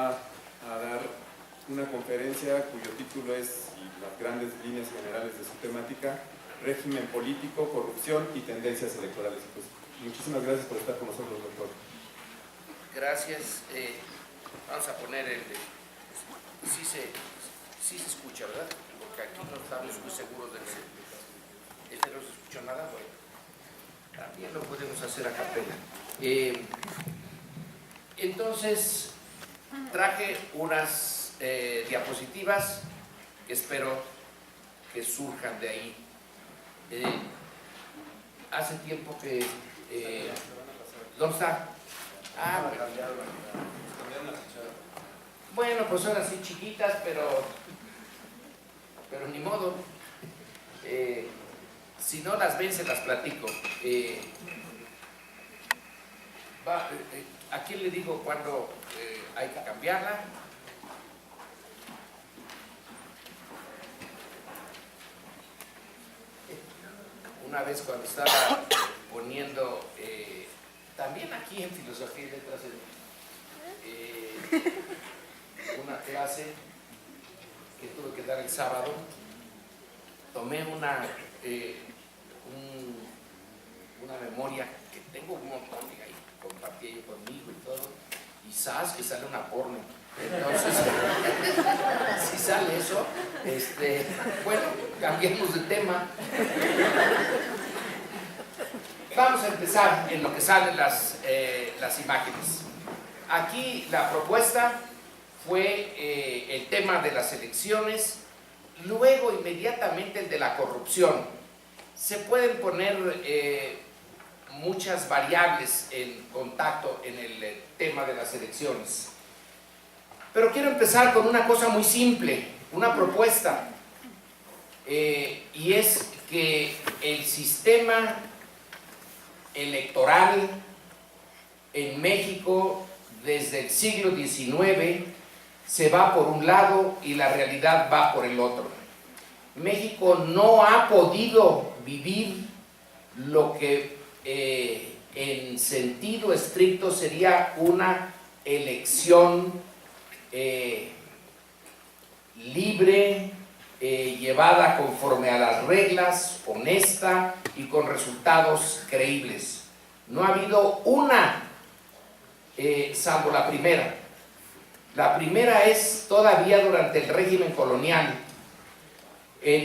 a dar una conferencia cuyo título es, y las grandes líneas generales de su temática, régimen político, corrupción y tendencias electorales. Pues, muchísimas gracias por estar con nosotros, doctor. Gracias. Vamos a poner el... Sí se escucha, ¿verdad? Porque aquí no estamos muy seguros de que este no se escucha nada. Bueno, también lo podemos hacer a capela. Entonces, traje unas diapositivas que espero que surjan de ahí. Hace tiempo que... ¿dónde está? Ah, bueno, pues son así chiquitas, pero ni modo. Si no las ven, se las platico. ¿A quién le digo cuándo hay que cambiarla? Una vez cuando estaba poniendo, también aquí en Filosofía y Letras, una clase que tuve que dar el sábado, tomé una memoria que tengo un montón, y ahí compartí yo conmigo y todo, y sabes que sale una porno. Entonces, si sale eso, bueno, cambiemos de tema. Vamos a empezar en lo que salen las imágenes. Aquí la propuesta fue el tema de las elecciones, luego inmediatamente el de la corrupción. Se pueden poner muchas variables en contacto en el tema de las elecciones. Pero quiero empezar con una cosa muy simple, una propuesta, y es que el sistema electoral en México desde el siglo XIX se va por un lado y la realidad va por el otro. México no ha podido vivir lo que en sentido estricto sería una elección libre, llevada conforme a las reglas, honesta y con resultados creíbles. No ha habido una, salvo la primera. La primera es todavía durante el régimen colonial.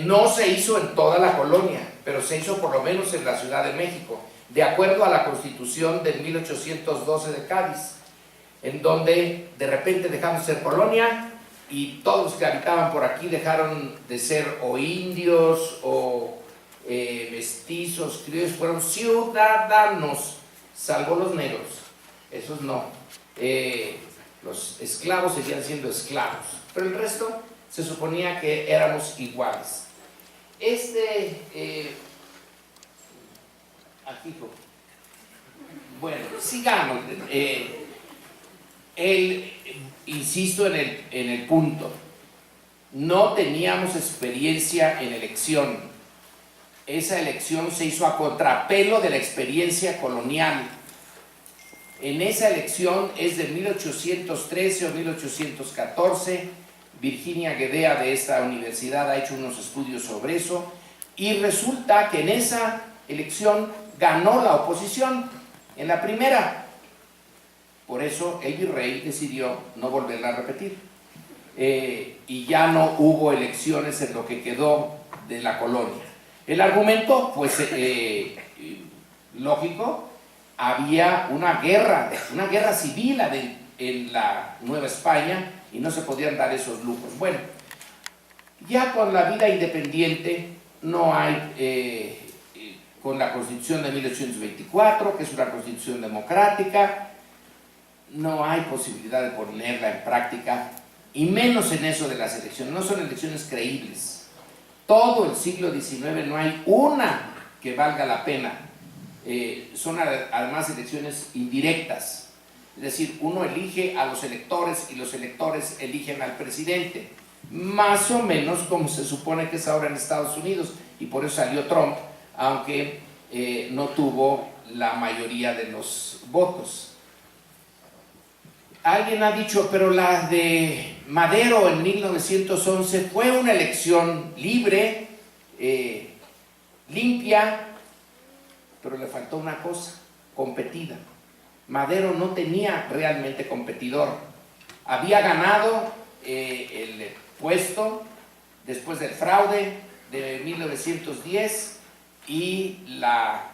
No se hizo en toda la colonia, pero se hizo por lo menos en la Ciudad de México, de acuerdo a la Constitución de 1812 de Cádiz, en donde de repente dejamos de ser colonia y todos los que habitaban por aquí dejaron de ser o indios o mestizos, criollos, fueron ciudadanos, salvo los negros, esos no. Los esclavos seguían siendo esclavos, pero el resto se suponía que éramos iguales. Aquí, bueno, sigamos. Insisto en el punto, no teníamos experiencia en elección. Esa elección se hizo a contrapelo de la experiencia colonial. En esa elección es de 1813 o 1814, Virginia Guedea de esta universidad ha hecho unos estudios sobre eso, y resulta que en esa elección ganó la oposición, en la primera. Por eso el virrey decidió no volverla a repetir. Y ya no hubo elecciones en lo que quedó de la colonia. El argumento, pues, lógico, había una guerra civil en la Nueva España y no se podían dar esos lujos. Bueno, ya con la vida independiente no hay, con la Constitución de 1824, que es una constitución democrática, no hay posibilidad de ponerla en práctica, y menos en eso de las elecciones. No son elecciones creíbles. Todo el siglo XIX no hay una que valga la pena. Son además elecciones indirectas, es decir, uno elige a los electores y los electores eligen al presidente, más o menos como se supone que es ahora en Estados Unidos, y por eso salió Trump, aunque no tuvo la mayoría de los votos. Alguien ha dicho, pero la de Madero en 1911 fue una elección libre, limpia, pero le faltó una cosa, competida. Madero no tenía realmente competidor. Había ganado el puesto después del fraude de 1910 y la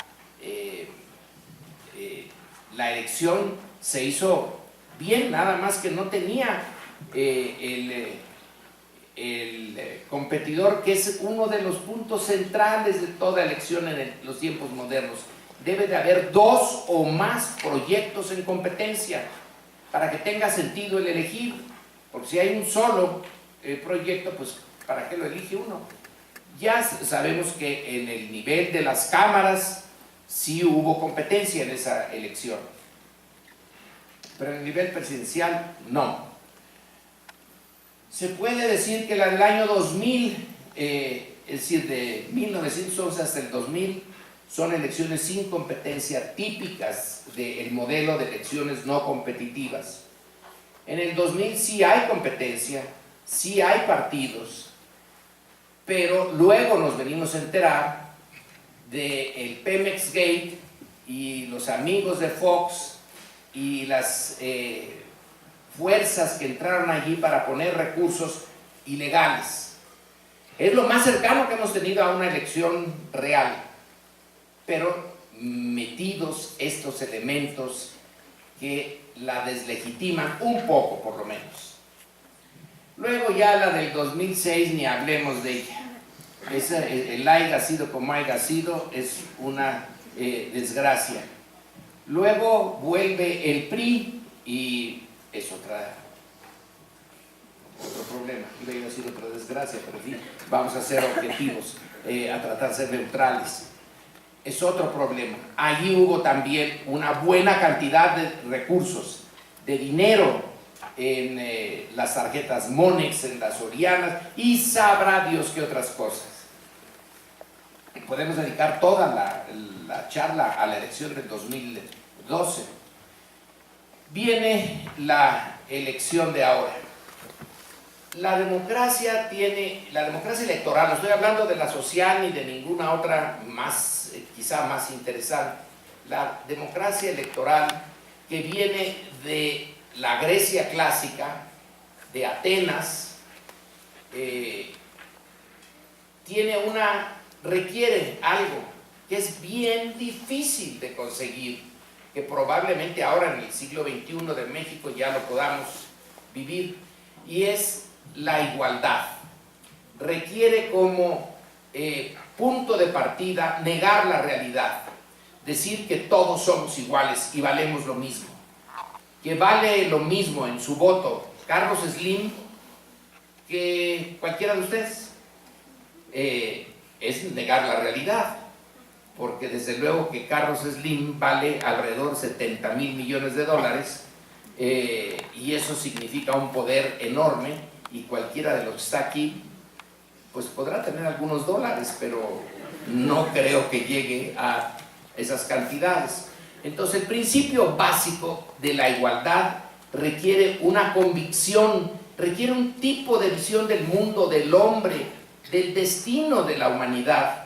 elección se hizo bien, nada más que no tenía el competidor, que es uno de los puntos centrales de toda elección en los tiempos modernos. Debe de haber 2 o más proyectos en competencia para que tenga sentido el elegir, porque si hay un solo proyecto, pues ¿para qué lo elige uno? Ya sabemos que en el nivel de las cámaras sí hubo competencia en esa elección, pero en el nivel presidencial no. Se puede decir que la del año 2000, es decir, de 1911 hasta el 2000, son elecciones sin competencia, típicas del modelo de elecciones no competitivas. En el 2000 sí hay competencia, sí hay partidos, pero luego nos venimos a enterar del Pemex Gate y los amigos de Fox y las fuerzas que entraron allí para poner recursos ilegales. Es lo más cercano que hemos tenido a una elección real, pero metidos estos elementos que la deslegitiman un poco, por lo menos. Luego ya la del 2006, ni hablemos de ella. El haya sido como haya sido, es una desgracia. Luego vuelve el PRI y es otro problema. Iba a decir otra desgracia, pero en fin, vamos a ser objetivos, a tratar de ser neutrales. Es otro problema. Allí hubo también una buena cantidad de recursos, de dinero en las tarjetas Monex, en las Sorianas, y sabrá Dios qué otras cosas. Podemos dedicar toda la charla a la elección del 2012. Viene la elección de ahora. La democracia electoral, no estoy hablando de la social ni de ninguna otra más, quizá más interesante. La democracia electoral, que viene de la Grecia clásica, de Atenas, requiere algo que es bien difícil de conseguir, que probablemente ahora en el siglo XXI de México ya lo podamos vivir, y es la igualdad. Requiere como punto de partida negar la realidad, decir que todos somos iguales y valemos lo mismo, que vale lo mismo en su voto Carlos Slim que cualquiera de ustedes. Es negar la realidad, porque desde luego que Carlos Slim vale alrededor de $70,000 millones, y eso significa un poder enorme, y cualquiera de los que está aquí pues podrá tener algunos dólares, pero no creo que llegue a esas cantidades. Entonces el principio básico de la igualdad requiere una convicción, requiere un tipo de visión del mundo, del hombre, del destino de la humanidad,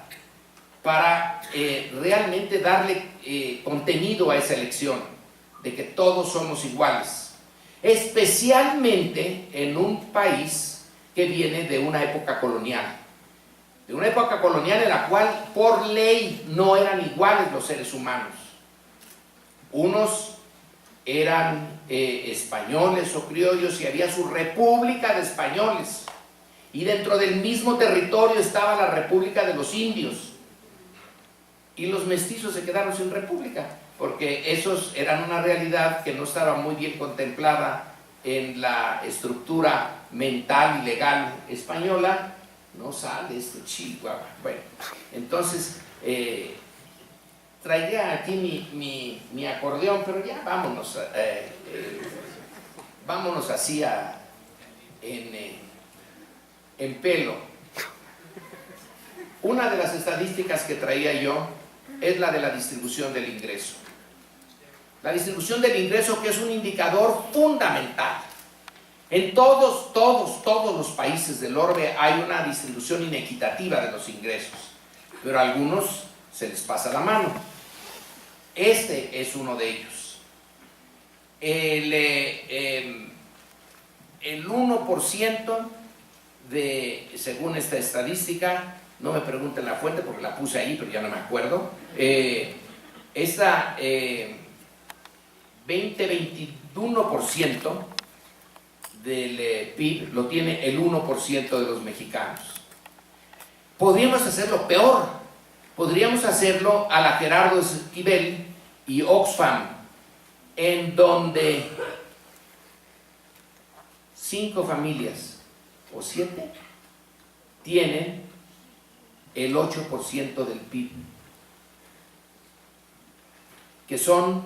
para realmente darle contenido a esa elección, de que todos somos iguales, especialmente en un país que viene de una época colonial, en la cual por ley no eran iguales los seres humanos. Unos eran españoles o criollos y había su república de españoles, y dentro del mismo territorio estaba la república de los indios, y los mestizos se quedaron sin república, porque esos eran una realidad que no estaba muy bien contemplada en la estructura mental y legal española. No sale esto, Chihuahua. Bueno, entonces traía aquí mi acordeón, pero ya vámonos, vámonos así en pelo. Una de las estadísticas que traía yo es la de la distribución del ingreso. La distribución del ingreso, que es un indicador fundamental. En todos los países del orbe hay una distribución inequitativa de los ingresos, pero a algunos se les pasa la mano. Este es uno de ellos. El 1% según esta estadística, no me pregunten la fuente porque la puse ahí, pero ya no me acuerdo, esta 21% del PIB lo tiene el 1% de los mexicanos. Podríamos hacerlo peor, podríamos hacerlo a la Gerardo Esquivel y Oxfam, en donde 5 familias o 7 tienen el 8% del PIB, que son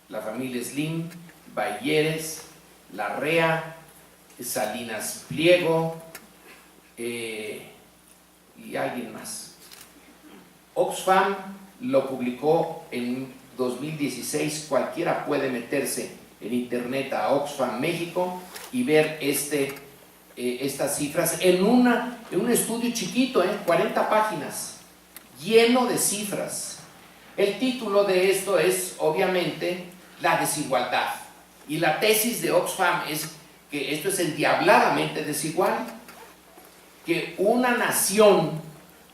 la familia Slim, Bayeres, Larrea, Salinas Pliego y alguien más. Oxfam lo publicó en 2016, cualquiera puede meterse en internet a Oxfam México y ver estas cifras en un estudio chiquito, 40 páginas, lleno de cifras. El título de esto es, obviamente, la desigualdad. Y la tesis de Oxfam es que esto es endiabladamente desigual, que una nación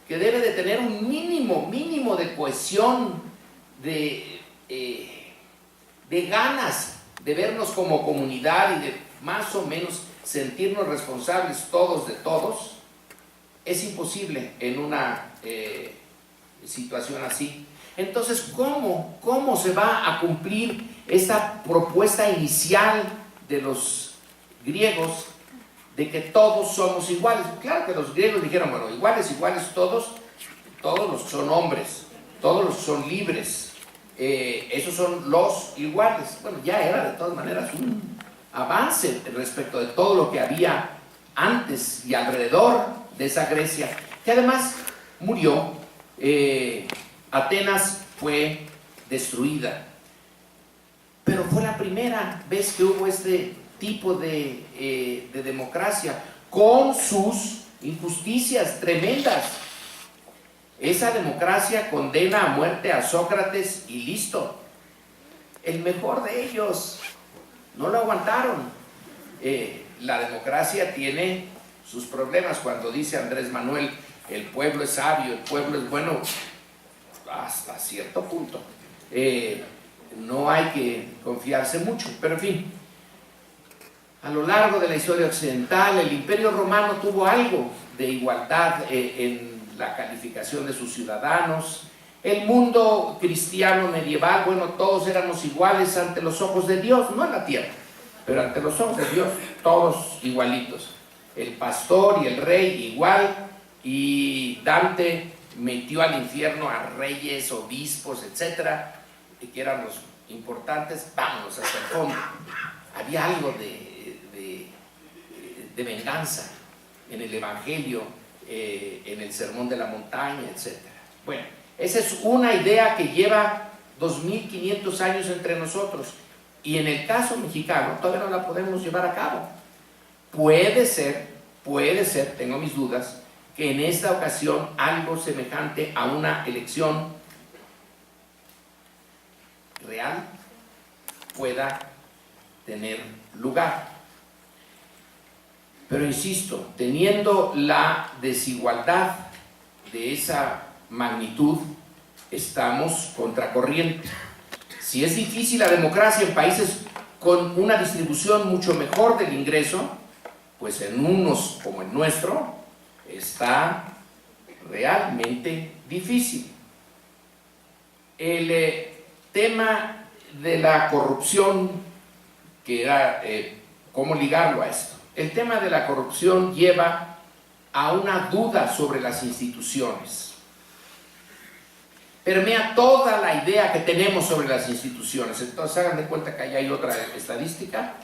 que debe de tener un mínimo de cohesión, de ganas de vernos como comunidad y de más o menos sentirnos responsables todos de todos, es imposible en una situación así. Entonces, ¿cómo se va a cumplir esta propuesta inicial de los griegos de que todos somos iguales? Claro que los griegos dijeron, bueno, iguales todos los que son hombres, todos los que son libres, esos son los iguales. Bueno, ya era de todas maneras un avance respecto de todo lo que había antes y alrededor de esa Grecia, que además murió. Atenas fue destruida, pero fue la primera vez que hubo este tipo de democracia, con sus injusticias tremendas. Esa democracia condena a muerte a Sócrates y listo. El mejor de ellos no lo aguantaron. La democracia tiene sus problemas. Cuando dice Andrés Manuel, el pueblo es sabio, el pueblo es bueno, hasta cierto punto. No hay que confiarse mucho, pero en fin. A lo largo de la historia occidental, el Imperio Romano tuvo algo de igualdad en la calificación de sus ciudadanos. El mundo cristiano medieval, bueno, todos éramos iguales ante los ojos de Dios, no en la tierra, pero ante los ojos de Dios, todos igualitos. El pastor y el rey igual, y Dante metió al infierno a reyes, obispos, etcétera, que eran los importantes, vámonos hasta el fondo. Había algo de venganza en el Evangelio, en el Sermón de la Montaña, etcétera. Bueno, esa es una idea que lleva 2500 años entre nosotros, y en el caso mexicano todavía no la podemos llevar a cabo. Puede ser, tengo mis dudas, que en esta ocasión algo semejante a una elección real pueda tener lugar. Pero insisto, teniendo la desigualdad de esa magnitud, estamos contracorriente. Si es difícil la democracia en países con una distribución mucho mejor del ingreso, pues en unos como el nuestro está realmente difícil. El tema de la corrupción, que era cómo ligarlo a esto. El tema de la corrupción lleva a una duda sobre las instituciones. Permea toda la idea que tenemos sobre las instituciones. Entonces hagan de cuenta que ahí hay otra estadística,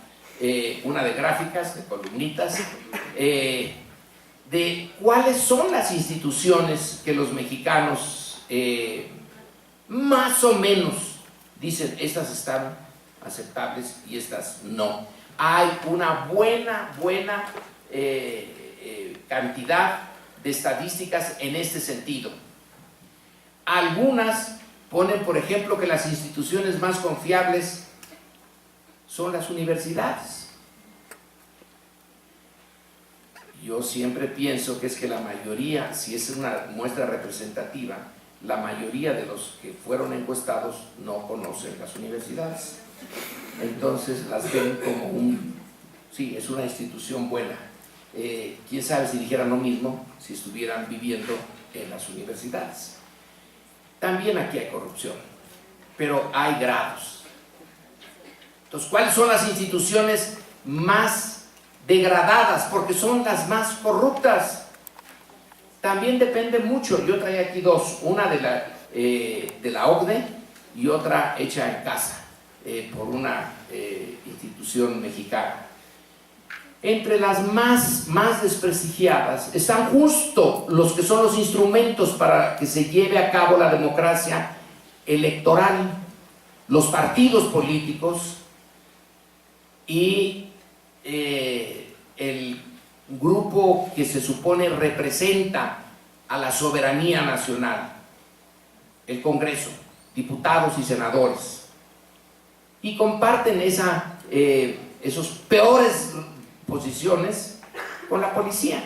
una de gráficas, de columnitas, de cuáles son las instituciones que los mexicanos más o menos dicen estas están aceptables y estas no. Hay una buena cantidad de estadísticas en este sentido. Algunas ponen, por ejemplo, que las instituciones más confiables son las universidades. Yo siempre pienso que es que la mayoría, si es una muestra representativa, la mayoría de los que fueron encuestados no conocen las universidades. Entonces las ven como sí, es una institución buena. Quién sabe si dijeran lo mismo si estuvieran viviendo en las universidades. También aquí hay corrupción, pero hay grados. Entonces, ¿cuáles son las instituciones más degradadas? Porque son las más corruptas. También depende mucho. Yo traía aquí dos, una de la OCDE y otra hecha en casa por una institución mexicana. Entre las más desprestigiadas están justo los que son los instrumentos para que se lleve a cabo la democracia electoral, los partidos políticos y el grupo que se supone representa a la soberanía nacional, el Congreso, diputados y senadores, y comparten esos peores posiciones con la policía.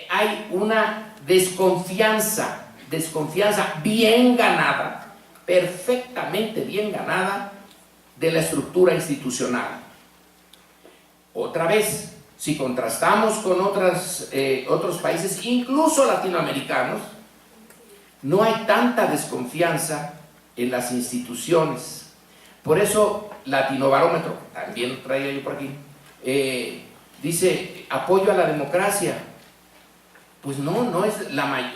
Hay una desconfianza bien ganada, perfectamente bien ganada, de la estructura institucional. Otra vez, si contrastamos con otros países, incluso latinoamericanos, no hay tanta desconfianza en las instituciones. Por eso, Latinobarómetro, también lo traía yo por aquí, dice apoyo a la democracia. Pues no es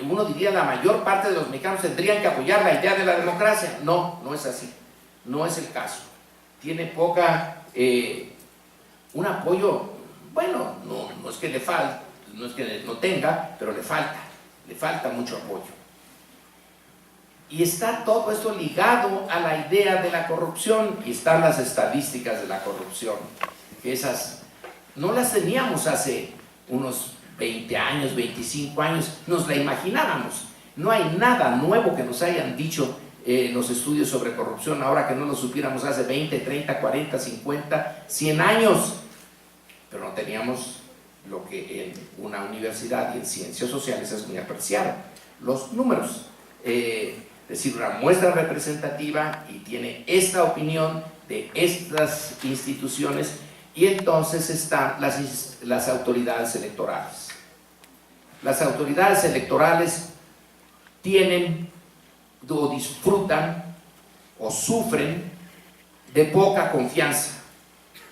uno diría la mayor parte de los mexicanos tendrían que apoyar la idea de la democracia. No es así, no es el caso. Tiene un apoyo, bueno, no es que le falte, no es que no tenga, pero le falta mucho apoyo. Y está todo esto ligado a la idea de la corrupción, y están las estadísticas de la corrupción, que esas no las teníamos hace unos 20 años, 25 años, nos la imaginábamos. No hay nada nuevo que nos hayan dicho los estudios sobre corrupción ahora que no lo supiéramos hace 20, 30, 40, 50, 100 años. Pero no teníamos lo que en una universidad y en ciencias sociales es muy apreciado, los números. Es decir, una muestra representativa y tiene esta opinión de estas instituciones, y entonces están las autoridades electorales. Las autoridades electorales tienen o disfrutan o sufren de poca confianza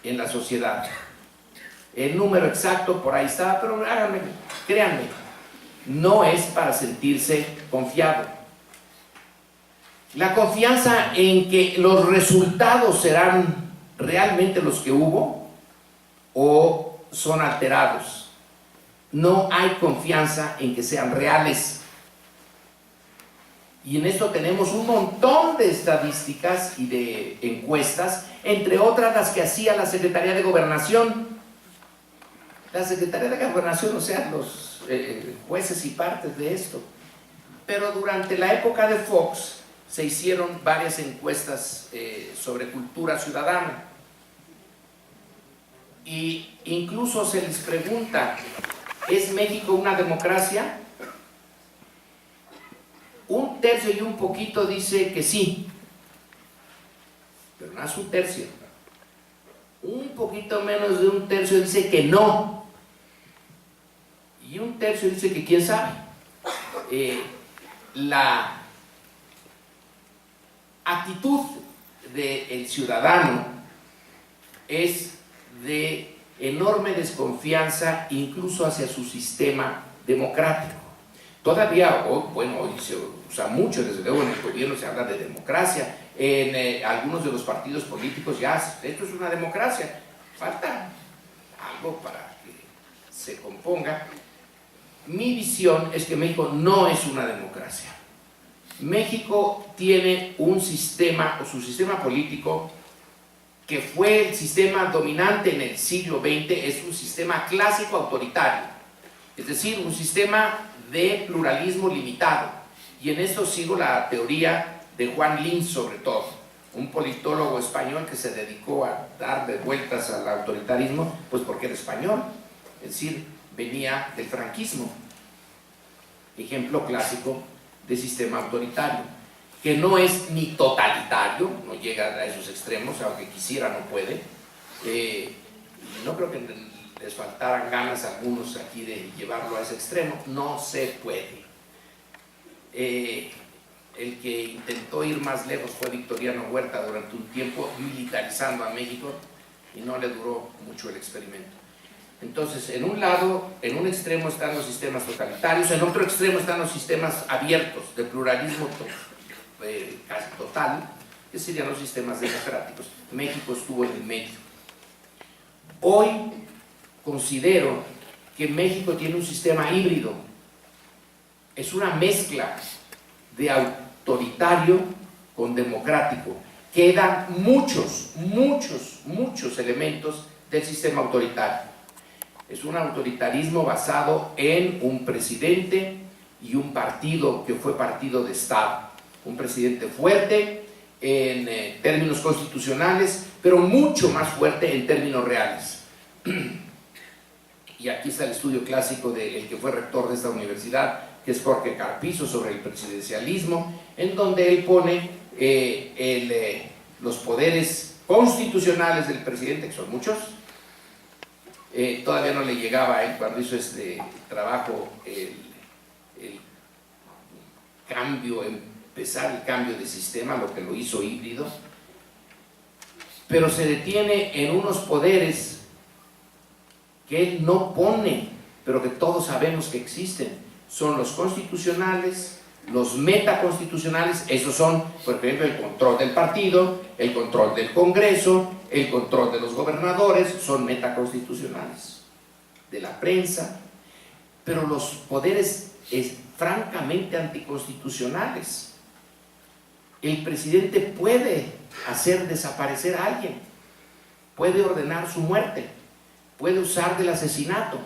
en la sociedad. El número exacto por ahí está, pero créanme, no es para sentirse confiado. La confianza en que los resultados serán realmente los que hubo o son alterados. No hay confianza en que sean reales. Y en esto tenemos un montón de estadísticas y de encuestas, entre otras las que hacía la Secretaría de Gobernación. La Secretaría de Gobernación, o sea, los jueces y partes de esto. Pero durante la época de Fox se hicieron varias encuestas sobre cultura ciudadana. Y incluso se les pregunta, ¿es México una democracia? Un tercio y un poquito dice que sí, pero no es un tercio. Un poquito menos de un tercio dice que no, y un tercio dice que quién sabe. La actitud del ciudadano es de enorme desconfianza incluso hacia su sistema democrático. Todavía, hoy se usa mucho, desde luego en el gobierno se habla de democracia, en algunos de los partidos políticos ya, esto es una democracia, falta algo para que se componga. Mi visión es que México no es una democracia. México tiene un sistema, o su sistema político, que fue el sistema dominante en el siglo XX, es un sistema clásico autoritario, es decir, un sistema de pluralismo limitado. Y en esto sigo la teoría de Juan Lins, sobre todo, un politólogo español que se dedicó a darle vueltas al autoritarismo, pues porque era español, es decir, venía del franquismo, ejemplo clásico de sistema autoritario, que no es ni totalitario, no llega a esos extremos, aunque quisiera no puede. No creo que les faltaran ganas a algunos aquí de llevarlo a ese extremo, no se puede. El que intentó ir más lejos fue Victoriano Huerta durante un tiempo, militarizando a México, y no le duró mucho el experimento. Entonces, en un lado, en un extremo están los sistemas totalitarios, en otro extremo están los sistemas abiertos, de pluralismo casi total, que serían los sistemas democráticos. México estuvo en el medio. Hoy considero que México tiene un sistema híbrido, es una mezcla de autoritario con democrático. Quedan muchos elementos del sistema autoritario. Es un autoritarismo basado en un presidente y un partido que fue partido de Estado. Un presidente fuerte en términos constitucionales, pero mucho más fuerte en términos reales. Y aquí está el estudio clásico del que fue rector de esta universidad, que es Jorge Carpizo, sobre el presidencialismo, en donde él pone los poderes constitucionales del presidente, que son muchos. Todavía no le llegaba a él cuando hizo este trabajo el cambio, empezar el cambio de sistema, lo que lo hizo híbrido, pero se detiene en unos poderes que él no pone, pero que todos sabemos que existen. Son los constitucionales, los metaconstitucionales, esos son, por ejemplo, el control del partido, el control del Congreso, el control de los gobernadores, son metaconstitucionales, de la prensa, pero los poderes francamente anticonstitucionales. El presidente puede hacer desaparecer a alguien, puede ordenar su muerte, puede usar del asesinato.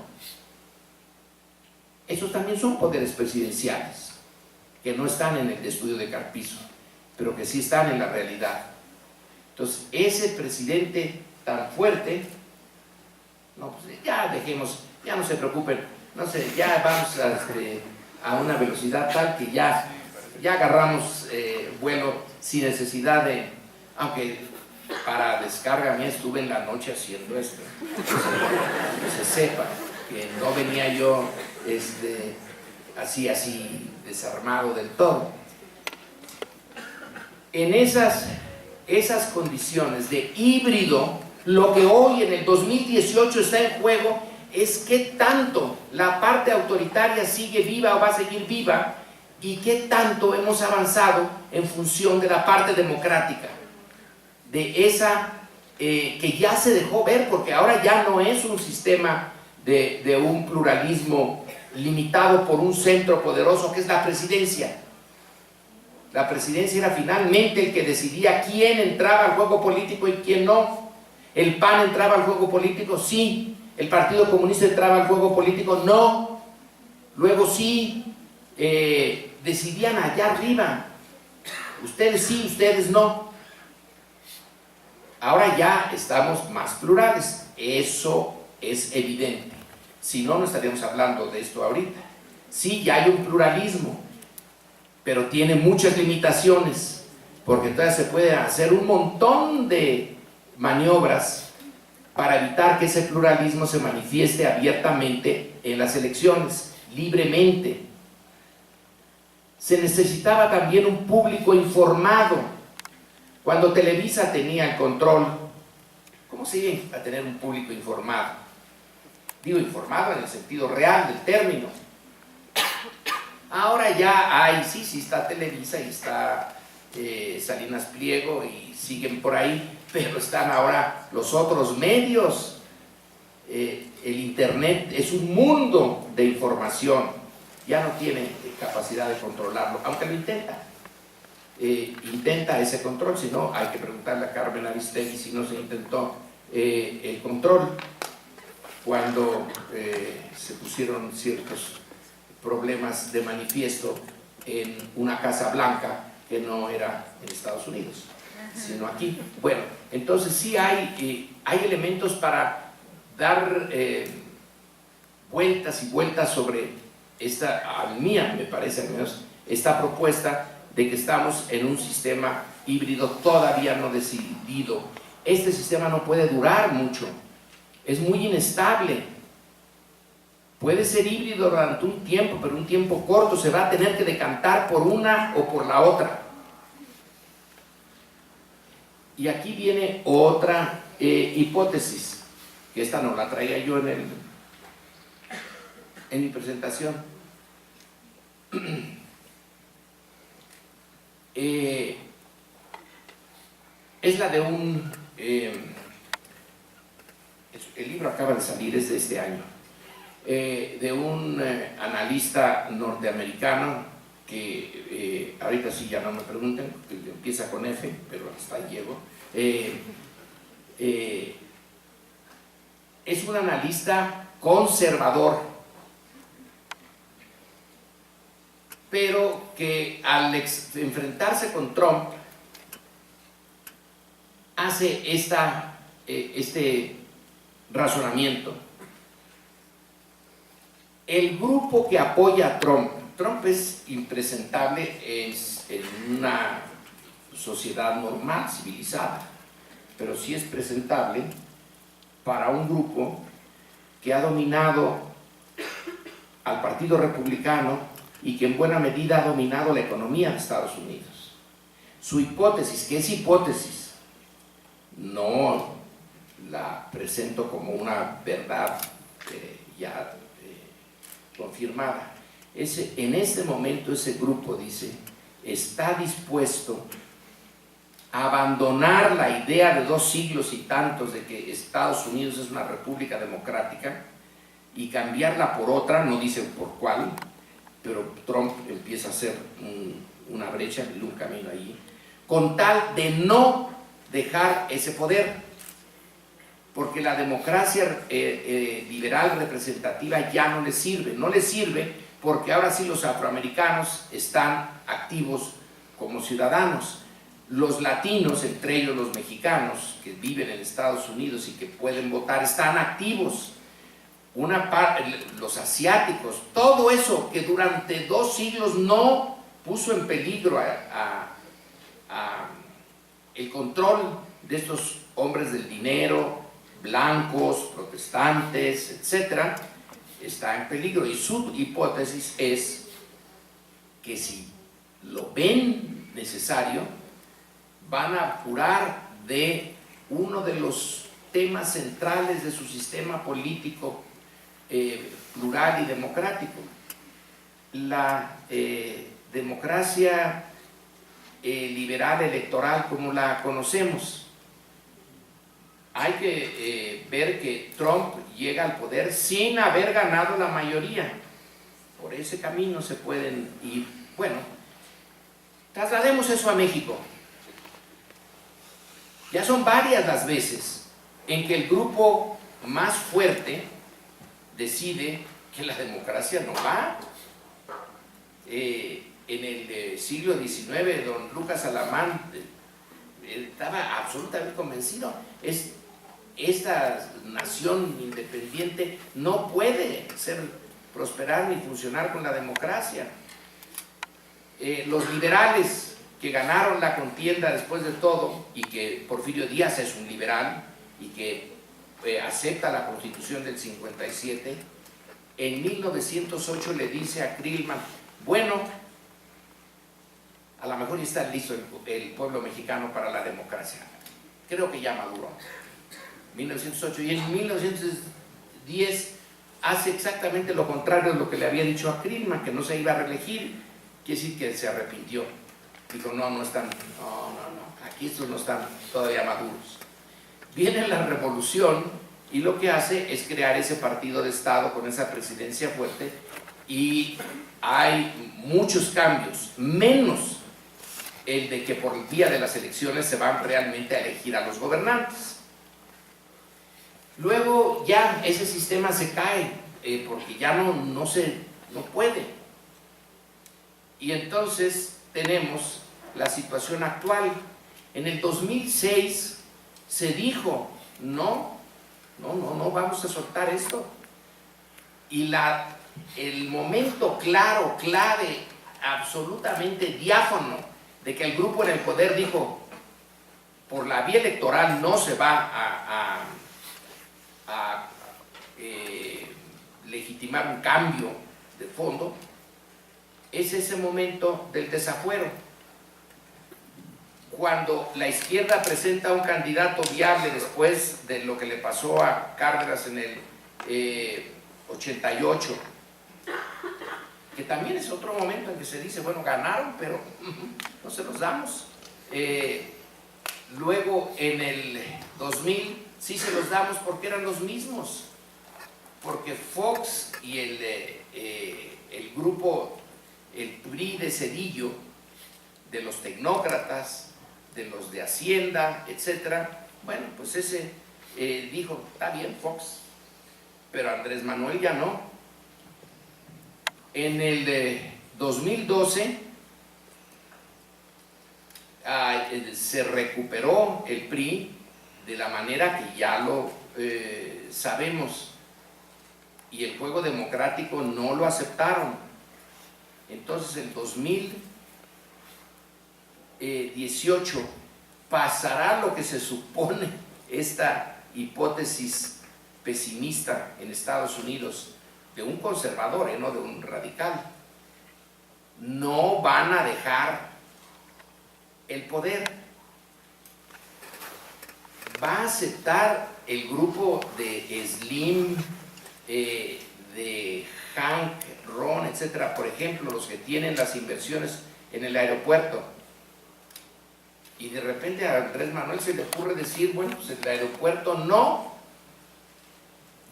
Esos también son poderes presidenciales, que no están en el estudio de Carpizo, pero que sí están en la realidad. Entonces, ese presidente tan fuerte, no, pues ya dejemos, ya no se preocupen, no sé, ya vamos a una velocidad tal que ya agarramos vuelo sin necesidad de, aunque para descarga mía estuve en la noche haciendo esto, que se sepa que no venía yo así desarmado del todo. En esas condiciones de híbrido, lo que hoy en el 2018 está en juego es qué tanto la parte autoritaria sigue viva o va a seguir viva, y qué tanto hemos avanzado en función de la parte democrática, de esa que ya se dejó ver, porque ahora ya no es un sistema de un pluralismo limitado por un centro poderoso que es la presidencia. La presidencia era finalmente el que decidía quién entraba al juego político y quién no. El PAN entraba al juego político, sí. El Partido Comunista entraba al juego político, no. Luego sí, decidían allá arriba. Ustedes sí, ustedes no. Ahora ya estamos más plurales. Eso es evidente. Si no, no estaríamos hablando de esto ahorita. Sí, ya hay un pluralismo, pero tiene muchas limitaciones, porque todavía se puede hacer un montón de maniobras para evitar que ese pluralismo se manifieste abiertamente en las elecciones, libremente. Se necesitaba también un público informado. Cuando Televisa tenía el control, ¿cómo se iba a tener un público informado? Digo, informado en el sentido real del término. Ahora ya hay, sí está Televisa y está Salinas Pliego y siguen por ahí, pero están ahora los otros medios. El internet es un mundo de información, ya no tiene capacidad de controlarlo, aunque lo intenta. intenta ese control. Si no, hay que preguntarle a Carmen Aristegui si no se intentó el control cuando se pusieron ciertos problemas de manifiesto en una Casa Blanca que no era en Estados Unidos, sino aquí. Bueno, entonces sí hay elementos para dar vueltas y vueltas sobre esta, a mí me parece al menos, esta propuesta de que estamos en un sistema híbrido todavía no decidido. Este sistema no puede durar mucho, es muy inestable. Puede ser híbrido durante un tiempo, pero un tiempo corto, se va a tener que decantar por una o por la otra. Y aquí viene otra hipótesis, que esta no la traía yo en mi presentación. Es la de un... el libro acaba de salir, es de este año. De un analista norteamericano que ahorita sí ya no me pregunten, que empieza con F, pero hasta ahí llego. Es un analista conservador, pero que al enfrentarse con Trump hace este razonamiento. El grupo que apoya a Trump es impresentable en una sociedad normal, civilizada, pero sí es presentable para un grupo que ha dominado al Partido Republicano y que en buena medida ha dominado la economía de Estados Unidos. Su hipótesis, que es hipótesis, no la presento como una verdad ya confirmada. En este momento ese grupo dice, está dispuesto a abandonar la idea de 2 siglos y tantos de que Estados Unidos es una república democrática y cambiarla por otra, no dice por cuál, pero Trump empieza a hacer una brecha, un camino allí, con tal de no dejar ese poder, porque la democracia liberal representativa ya no le sirve porque ahora sí los afroamericanos están activos como ciudadanos. Los latinos, entre ellos los mexicanos que viven en Estados Unidos y que pueden votar, están activos. Los asiáticos, todo eso que durante 2 siglos no puso en peligro el control de estos hombres del dinero, blancos, protestantes, etcétera, está en peligro. Y su hipótesis es que si lo ven necesario, van a apurar de uno de los temas centrales de su sistema político plural y democrático, la democracia liberal electoral como la conocemos. Hay que ver que Trump llega al poder sin haber ganado la mayoría. Por ese camino se pueden ir. Bueno, traslademos eso a México. Ya son varias las veces en que el grupo más fuerte decide que la democracia no va. En el siglo XIX, don Lucas Alamán estaba absolutamente convencido. Esta nación independiente no puede prosperar ni funcionar con la democracia. Los liberales que ganaron la contienda después de todo, y que Porfirio Díaz es un liberal y que acepta la Constitución del 57, en 1908 le dice a Krillman, bueno, a lo mejor ya está listo el pueblo mexicano para la democracia. Creo que ya maduró. 1908, y en 1910 hace exactamente lo contrario de lo que le había dicho a Krillman, que no se iba a reelegir. Quiere decir que se arrepintió. Dijo, no están, aquí estos no están todavía maduros. Viene la revolución y lo que hace es crear ese partido de Estado con esa presidencia fuerte, y hay muchos cambios, menos el de que por el día de las elecciones se van realmente a elegir a los gobernantes. Luego ya ese sistema se cae, porque ya no puede. Y entonces tenemos la situación actual. En el 2006 se dijo, no vamos a soltar esto. Y el momento claro, clave, absolutamente diáfano, de que el grupo en el poder dijo, por la vía electoral no se va a legitimar un cambio de fondo, es ese momento del desafuero. Cuando la izquierda presenta un candidato viable después de lo que le pasó a Cárdenas en el 88, que también es otro momento en que se dice, bueno, ganaron, pero no se los damos. Luego en el 2000 sí se los damos porque eran los mismos, porque Fox y el grupo, el PRI de Zedillo, de los tecnócratas, de los de Hacienda, etcétera, bueno, pues ese dijo, está bien Fox, pero Andrés Manuel ya no. En el 2012 se recuperó el PRI de la manera que ya lo sabemos, y el juego democrático no lo aceptaron. Entonces en 2018 pasará lo que se supone, esta hipótesis pesimista en Estados Unidos, de un conservador, no de un radical. No van a dejar el poder. Va a aceptar el grupo de Slim, de Hank, Ron, etcétera, por ejemplo, los que tienen las inversiones en el aeropuerto. Y de repente a Andrés Manuel se le ocurre decir, bueno, pues el aeropuerto no.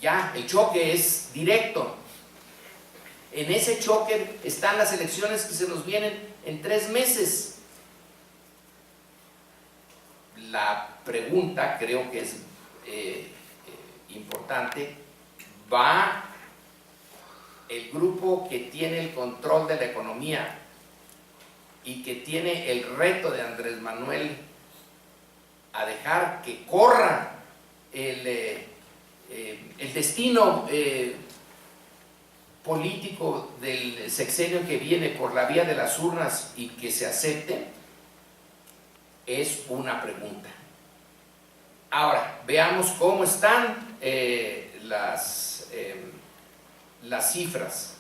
Ya, el choque es directo. En ese choque están las elecciones que se nos vienen en 3 meses. La pregunta, creo que es importante, ¿va el grupo que tiene el control de la economía y que tiene el reto de Andrés Manuel a dejar que corra el destino político del sexenio que viene por la vía de las urnas y que se acepte? Es una pregunta. Ahora, veamos cómo están las cifras.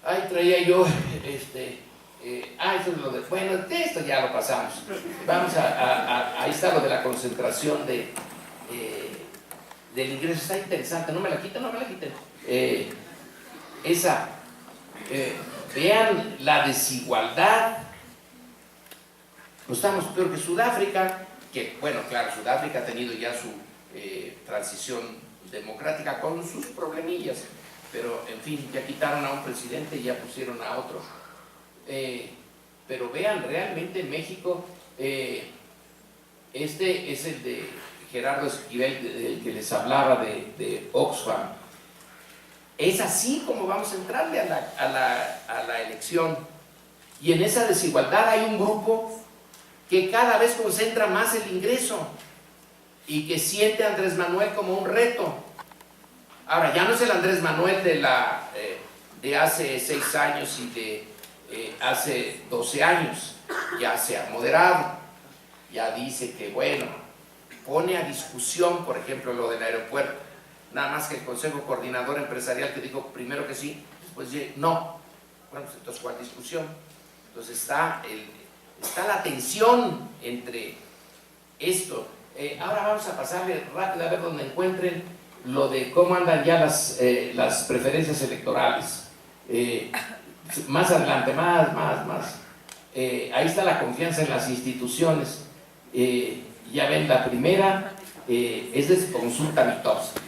Ahí traía yo, eso es lo de, bueno, esto ya lo pasamos. Vamos ahí está lo de la concentración del ingreso. Está interesante, no me la quiten. Vean la desigualdad. Pues estamos peor que Sudáfrica, que bueno, claro, Sudáfrica ha tenido ya su transición democrática con sus problemillas, pero en fin, ya quitaron a un presidente y ya pusieron a otro. Pero vean, realmente en México, este es el de Gerardo Esquivel, del que les hablaba de Oxfam. Es así como vamos a entrarle a la elección. Y en esa desigualdad hay un grupo que cada vez concentra más el ingreso y que siente a Andrés Manuel como un reto. Ahora, ya no es el Andrés Manuel de hace 6 años y de hace 12 años, ya se ha moderado, ya dice que bueno, pone a discusión, por ejemplo, lo del aeropuerto, nada más que el Consejo Coordinador Empresarial que dijo primero que sí, después no. Bueno, pues entonces, ¿cuál discusión? Entonces está la tensión entre esto. Ahora vamos a pasarle rápido a ver dónde encuentren lo de cómo andan ya las preferencias electorales. Más adelante, más. Ahí está la confianza en las instituciones. Ya ven, la primera es de Consulta Mitowski,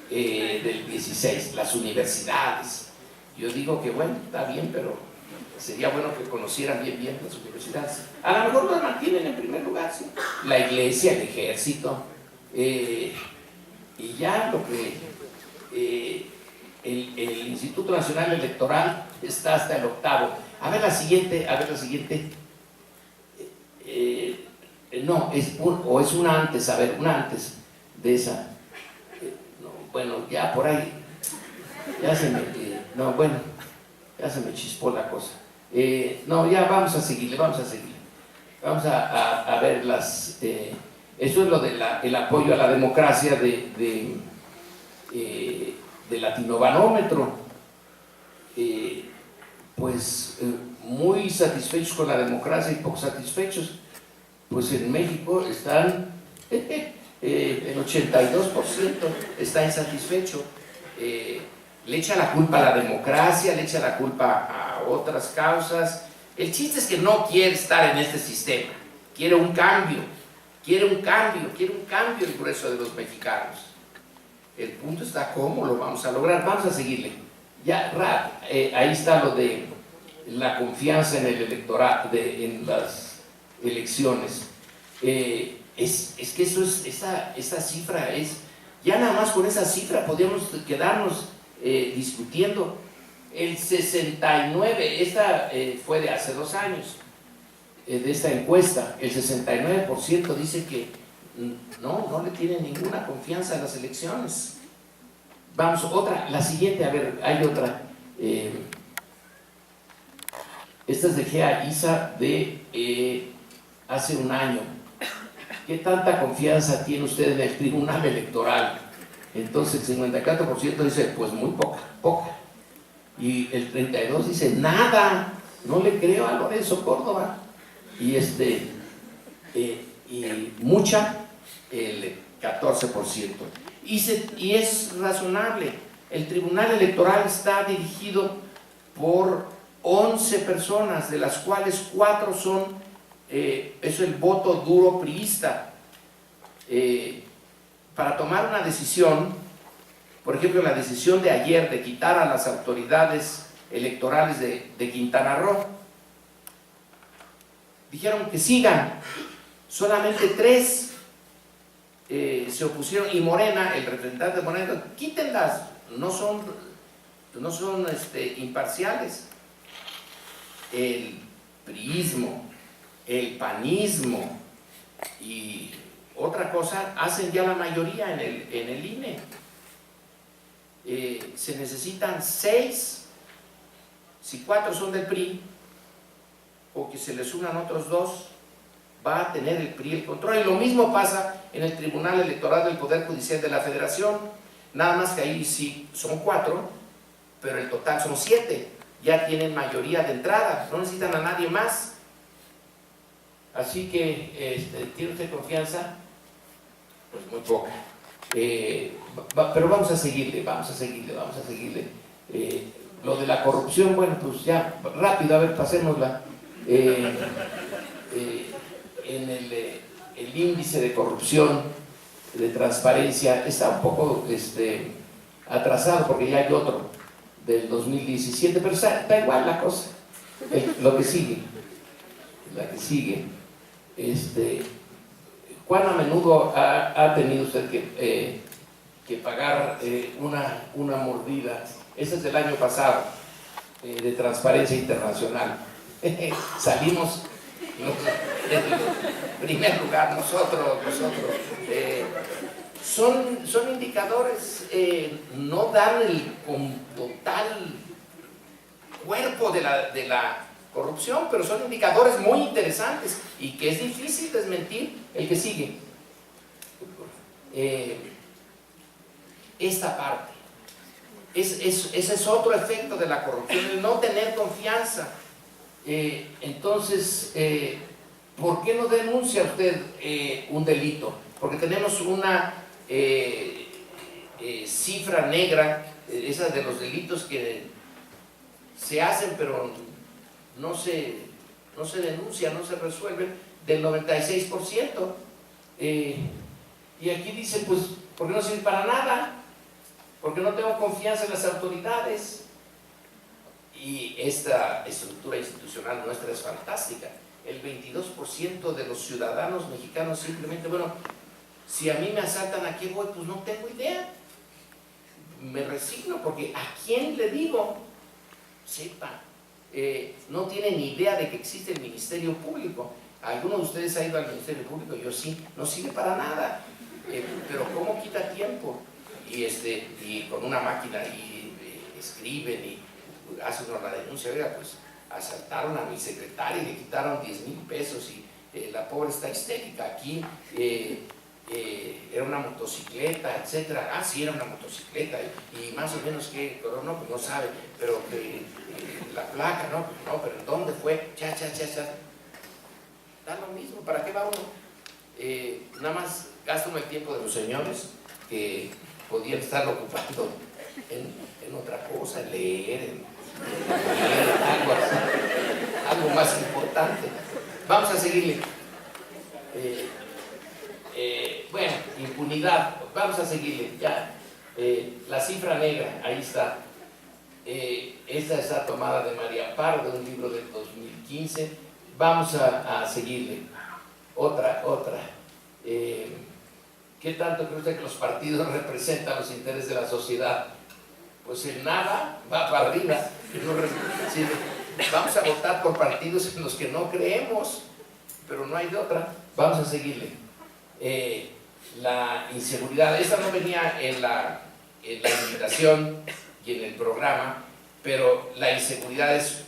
del 16, las universidades. Yo digo que bueno, está bien, pero Sería bueno que conocieran bien las universidades. A lo mejor las mantienen en primer lugar, ¿sí? La iglesia, el ejército, y ya lo que el Instituto Nacional Electoral está hasta el 8º. A ver la siguiente. No, es una antes, a ver, una antes de esa. No, bueno, ya por ahí, ya se me, ya se me chispó la cosa. No, ya vamos a seguirle. Vamos a ver las... eso es lo del apoyo a la democracia de Latinobarómetro. Muy satisfechos con la democracia y poco satisfechos. Pues en México están, el 82% está insatisfecho. Le echa la culpa a la democracia, le echa la culpa a otras causas. El chiste es que no quiere estar en este sistema, quiere un cambio el grueso de los mexicanos. El punto está cómo lo vamos a lograr. Vamos a seguirle. Ya, ahí está lo de la confianza en el electorado, en las elecciones. Es que eso es, esa cifra es, ya nada más con esa cifra podríamos quedarnos discutiendo. El 69, esta fue de hace 2 años, de esta encuesta, el 69% dice que no le tiene ninguna confianza a las elecciones. Vamos, otra, la siguiente, a ver, hay otra. Esta es de Gea Isa de hace 1 año. ¿Qué tanta confianza tiene usted en el Tribunal Electoral? Entonces el 54% dice, pues muy poca. Y el 32% dice, nada, no le creo a Lorenzo Córdoba. Y mucha, el 14%. Y es razonable. El Tribunal Electoral está dirigido por 11 personas, de las cuales 4 son, es el voto duro priista. Para tomar una decisión, por ejemplo, la decisión de ayer de quitar a las autoridades electorales de Quintana Roo, dijeron que sigan. Solamente 3 se opusieron, y Morena, el representante de Morena, quítenlas, no son imparciales. El priismo, el panismo y otra cosa hacen ya la mayoría en el INE. Se necesitan 6, si 4 son del PRI, o que se les unan otros 2, va a tener el PRI el control. Y lo mismo pasa en el Tribunal Electoral del Poder Judicial de la Federación, nada más que ahí sí son 4, pero el total son 7, ya tienen mayoría de entrada, no necesitan a nadie más. Así que, ¿tiene usted confianza? Pues muy poca. Pero vamos a seguirle. Lo de la corrupción, bueno, pues ya, rápido, a ver, pasémosla. En el índice de corrupción, de transparencia, está un poco atrasado, porque ya hay otro del 2017, pero está igual la cosa. La que sigue. ¿Cuán a menudo ha tenido usted que pagar una mordida? Ese es del año pasado, de Transparencia Internacional. Salimos en primer lugar nosotros. Son indicadores, no dan con total cuerpo de la corrupción, pero son indicadores muy interesantes y que es difícil desmentir. El que sigue. Esta parte. Ese es otro efecto de la corrupción, el no tener confianza. Entonces, ¿por qué no denuncia usted un delito? Porque tenemos una cifra negra, esa de los delitos que se hacen pero no se denuncian, no se resuelven, del 96%. Y aquí dice, pues, ¿por qué no sirve para nada? Porque no tengo confianza en las autoridades. y esta estructura institucional nuestra es fantástica. El 22% de los ciudadanos mexicanos simplemente, bueno, si a mí me asaltan, ¿a qué voy? Pues no tengo idea. Me resigno, porque ¿a quién le digo? Sepa. No tiene ni idea de que existe el Ministerio Público. ¿Alguno de ustedes ha ido al Ministerio Público? Yo sí. No sirve para nada. Pero ¿cómo quita tiempo? Y con una máquina escriben y hacen una denuncia. Oiga, pues asaltaron a mi secretaria y le quitaron 10,000 pesos y la pobre está histérica. Aquí era una motocicleta, etcétera. Ah, sí, era una motocicleta y más o menos que, pero no, pues no sabe, pero que la placa, no, pues no, pero ¿dónde fue? Ya. Da lo mismo, ¿para qué va uno? Nada más gasta uno el tiempo de los señores que podían estar ocupando en otra cosa, en leer, algo así, algo más importante. Vamos a seguirle. Bueno, impunidad, vamos a seguirle ya. La cifra negra, ahí está. Esta está tomada de María Amparo, de un libro del 2015. Vamos a seguirle. Otra. ¿Qué tanto cree usted que los partidos representan los intereses de la sociedad? Pues en nada, va para arriba. Vamos a votar por partidos en los que no creemos, pero no hay de otra. Vamos a seguirle. La inseguridad, esta no venía en la invitación y en el programa, pero la inseguridad es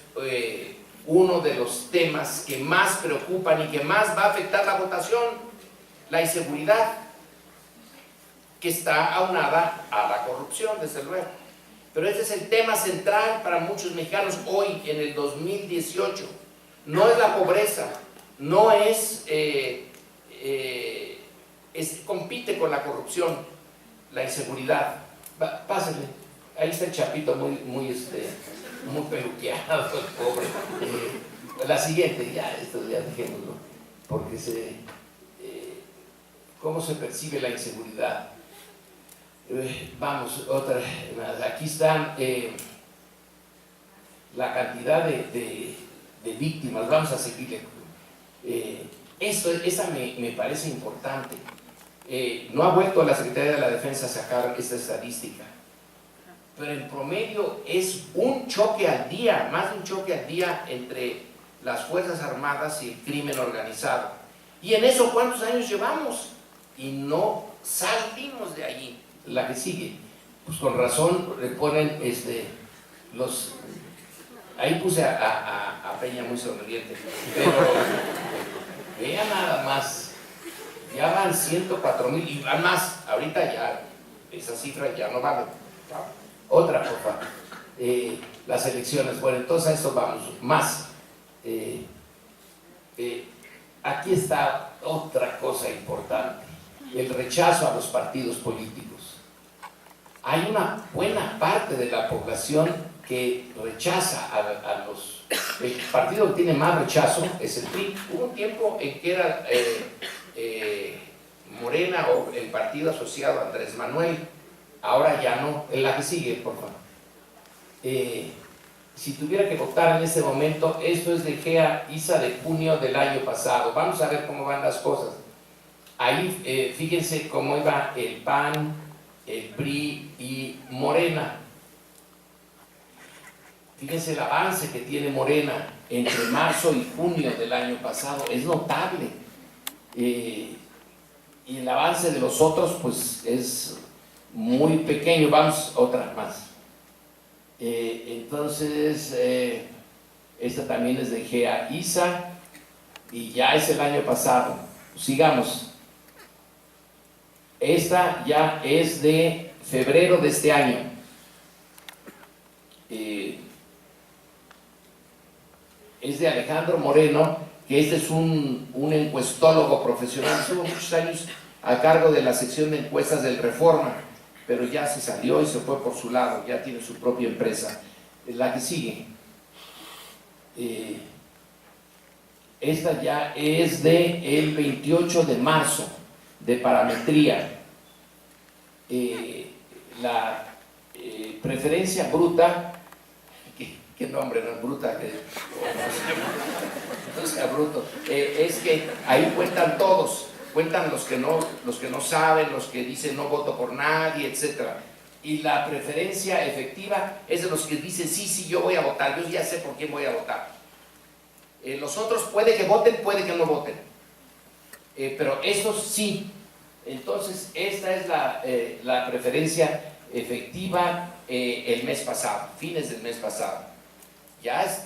uno de los temas que más preocupan y que más va a afectar la votación. La inseguridad, que está aunada a la corrupción, desde luego. Pero este es el tema central para muchos mexicanos hoy, en el 2018. No es la pobreza, no compite con la corrupción, la inseguridad. Pásenle, ahí está el chapito muy peluqueado, el pobre. La siguiente, esto ya dejémoslo, porque ¿cómo se percibe la inseguridad? Vamos, otra. Aquí están la cantidad de víctimas. Vamos a seguirle. Esa me parece importante. No ha vuelto la Secretaría de la Defensa a sacar esta estadística, pero en promedio es un choque al día, más de un choque al día entre las Fuerzas Armadas y el crimen organizado. ¿Y en eso cuántos años llevamos? Y no salimos de allí. La que sigue, pues con razón le ponen ahí puse a Peña muy sonriente, pero vea nada más, ya van 104,000 y van más. Ahorita ya esa cifra ya no vale. Otra, por favor. Las elecciones. Bueno, entonces a esto vamos más. Aquí está otra cosa importante: el rechazo a los partidos políticos. Hay una buena parte de la población que rechaza a los... El partido que tiene más rechazo es el PRI. Hubo un tiempo en que era Morena o el partido asociado a Andrés Manuel. Ahora ya no. En la que sigue, por favor. Si tuviera que votar en este momento, esto es de Gea Isa de junio del año pasado. Vamos a ver cómo van las cosas. Ahí fíjense cómo iba el PAN, el PRI y Morena. Fíjense el avance que tiene Morena entre marzo y junio del año pasado, es notable. Y el avance de los otros pues es muy pequeño. Vamos, otra más. Entonces esta también es de Gea Isa y ya es el año pasado. Sigamos. Esta ya es de febrero de este año. Es de Alejandro Moreno, que este es un encuestólogo profesional. Estuvo muchos años a cargo de la sección de encuestas del Reforma, pero ya se salió y se fue por su lado, ya tiene su propia empresa. La que sigue. Esta ya es de el 28 de marzo, de parametría. La preferencia bruta, qué nombre, ¿no? Bruta, no sea bruto. Es que ahí cuentan todos, cuentan los que no saben, los que dicen no voto por nadie, etcétera. Y la preferencia efectiva es de los que dicen sí, yo voy a votar, yo ya sé por quién voy a votar. Los otros puede que voten, puede que no voten, pero esos sí. Entonces esta es la preferencia efectiva el mes pasado, fines del mes pasado. Ya es,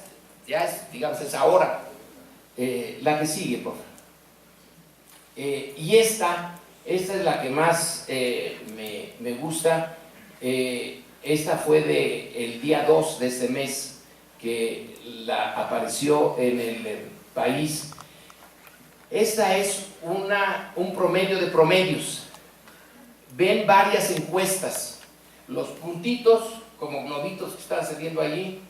digamos, es ahora. La que sigue, por favor. Y esta es la que más me gusta. Esta fue el día 2 de este mes que apareció en el país. Esta es un promedio de promedios. Ven varias encuestas. Los puntitos, como globitos que están saliendo allí,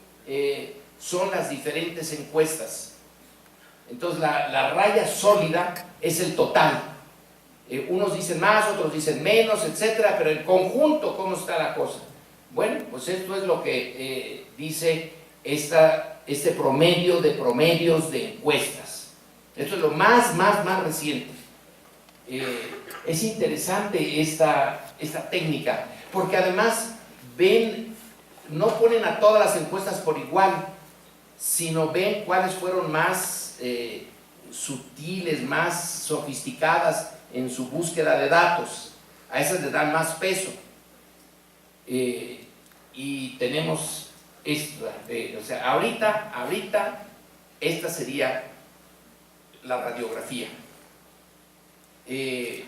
son las diferentes encuestas. Entonces la raya sólida es el total. Unos dicen más, otros dicen menos, etcétera, pero en conjunto, ¿cómo está la cosa? Bueno, pues esto es lo que dice este promedio de promedios de encuestas. Esto es lo más reciente. Es interesante esta técnica, porque además no ponen a todas las encuestas por igual, sino ven cuáles fueron más sutiles, más sofisticadas en su búsqueda de datos. A esas le dan más peso. Y tenemos esta, o sea, ahorita esta sería la radiografía. Y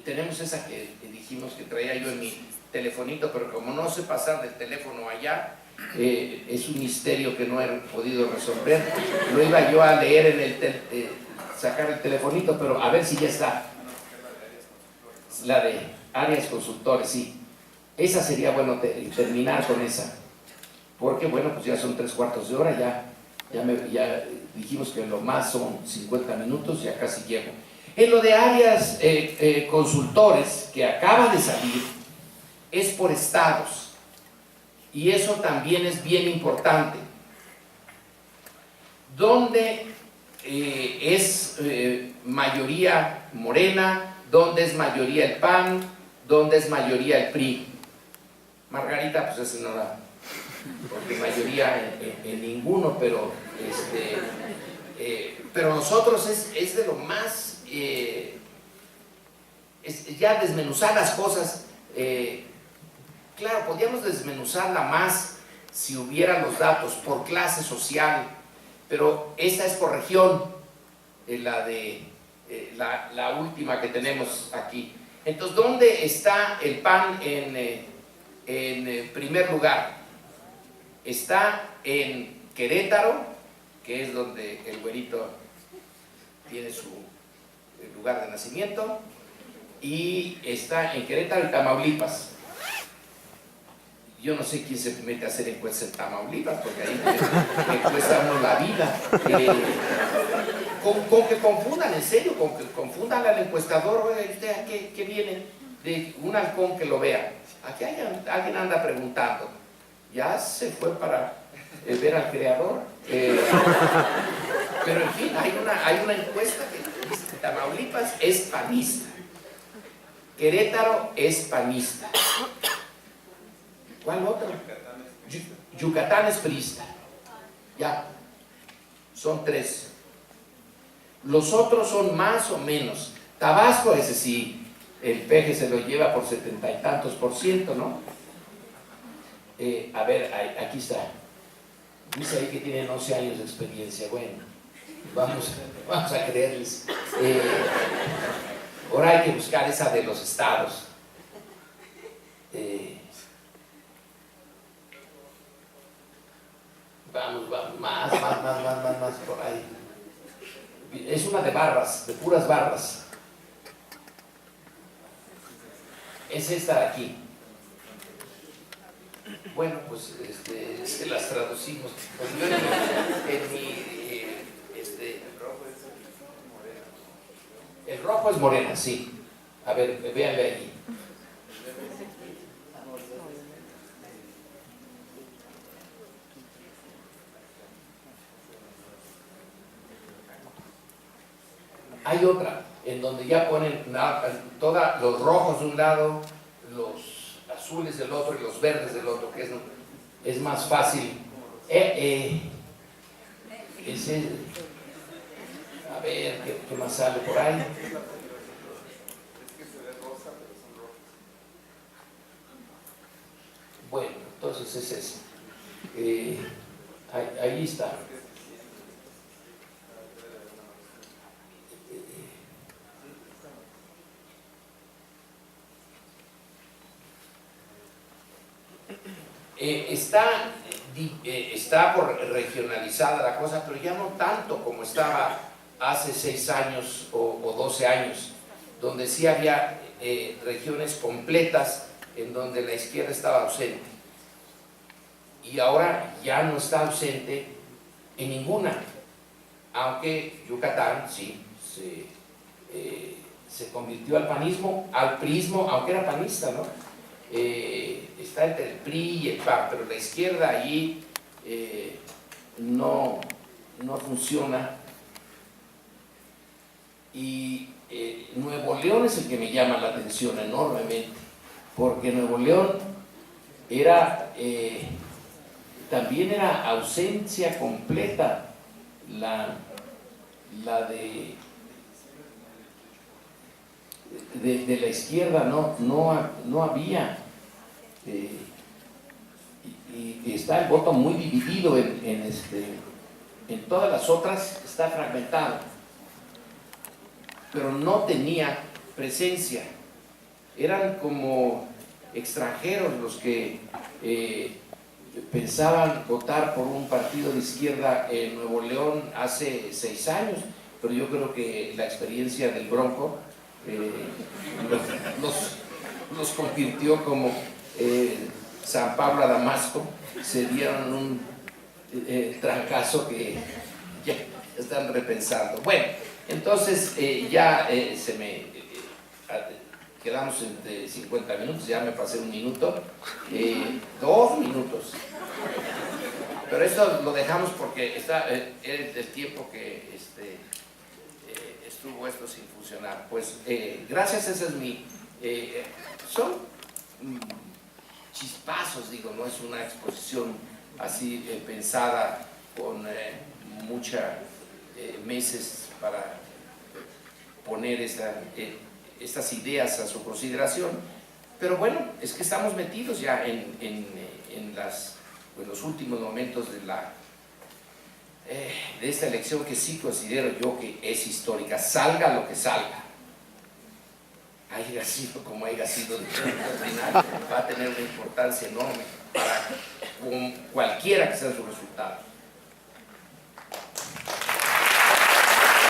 tenemos esa que dijimos que traía yo en mi telefonito, pero como no sé pasar del teléfono allá, es un misterio que no he podido resolver. Lo iba yo a leer sacar el telefonito, pero a ver si ya está. La de áreas consultores, sí. Esa sería bueno terminar con esa, porque bueno, pues ya son 3/4 de hora, ya dijimos que lo más son 50 minutos, ya casi llego. En lo de áreas consultores, que acaba de salir, es por estados, y eso también es bien importante. Donde es mayoría Morena, donde es mayoría el PAN, donde es mayoría el PRI. Margarita, pues ese no da, porque mayoría en ninguno, pero nosotros es de lo más, ya desmenuzar las cosas. Claro, podríamos desmenuzarla más si hubiera los datos por clase social, pero esta es por región, la última que tenemos aquí. Entonces, ¿dónde está el PAN en primer lugar? Está en Querétaro, que es donde el güerito tiene su lugar de nacimiento, y está en Querétaro y Tamaulipas. Yo no sé quién se mete a hacer encuestas en Tamaulipas, porque ahí me cuesta uno la vida. Con que confundan, en serio, con que confundan al encuestador. Oiga, ¿usted a qué viene? De un halcón que lo vea. Aquí alguien anda preguntando. Ya se fue para ver al creador. Pero en fin, hay una encuesta que dice que Tamaulipas es panista. Querétaro es panista. ¿Cuál otro? Yucatán es priista. Ya, son 3. Los otros son más o menos. Tabasco, ese sí, el peje se lo lleva por 70 y tantos %, ¿no? A ver, aquí está. Dice ahí que tienen 11 años de experiencia. Bueno, vamos a creerles. Ahora hay que buscar esa de los estados. Vamos, más por ahí. Es una de barras, de puras barras. Es esta de aquí. Bueno, pues es que las traducimos. Pues yo el rojo es morena, sí. A ver, véanle ahí. Hay otra, en donde ya ponen los rojos de un lado, los azules del otro y los verdes del otro, que es más fácil. A ver, ¿qué más sale por ahí? Bueno, entonces es eso. Ahí está. Está por regionalizada la cosa, pero ya no tanto como estaba hace 6 años o 12 años, donde sí había regiones completas en donde la izquierda estaba ausente. Y ahora ya no está ausente en ninguna, aunque Yucatán sí se convirtió al panismo, al priismo, aunque era panista, ¿no? Está entre el PRI y el PAN, pero la izquierda allí no funciona. Y Nuevo León es el que me llama la atención enormemente, porque Nuevo León también era ausencia completa la de la izquierda, no había, y está el voto muy dividido en todas las otras está fragmentado, pero no tenía presencia, eran como extranjeros los que pensaban votar por un partido de izquierda en Nuevo León hace 6 años, pero yo creo que la experiencia del Bronco los convirtió como San Pablo a Damasco, se dieron un trancazo que ya están repensando. Bueno, entonces quedamos entre 50 minutos, ya me pasé 1 minuto, 2 minutos. Pero esto lo dejamos porque es el tiempo que estuvo esto sin funcionar. Pues gracias, ese es son chispazos, digo, no es una exposición así pensada con muchos meses para poner estas ideas a su consideración, pero bueno, es que estamos metidos ya en los últimos momentos de esta elección, que sí considero yo que es histórica, salga lo que salga, haya sido como haya sido, al final va a tener una importancia enorme para cualquiera que sea su resultado.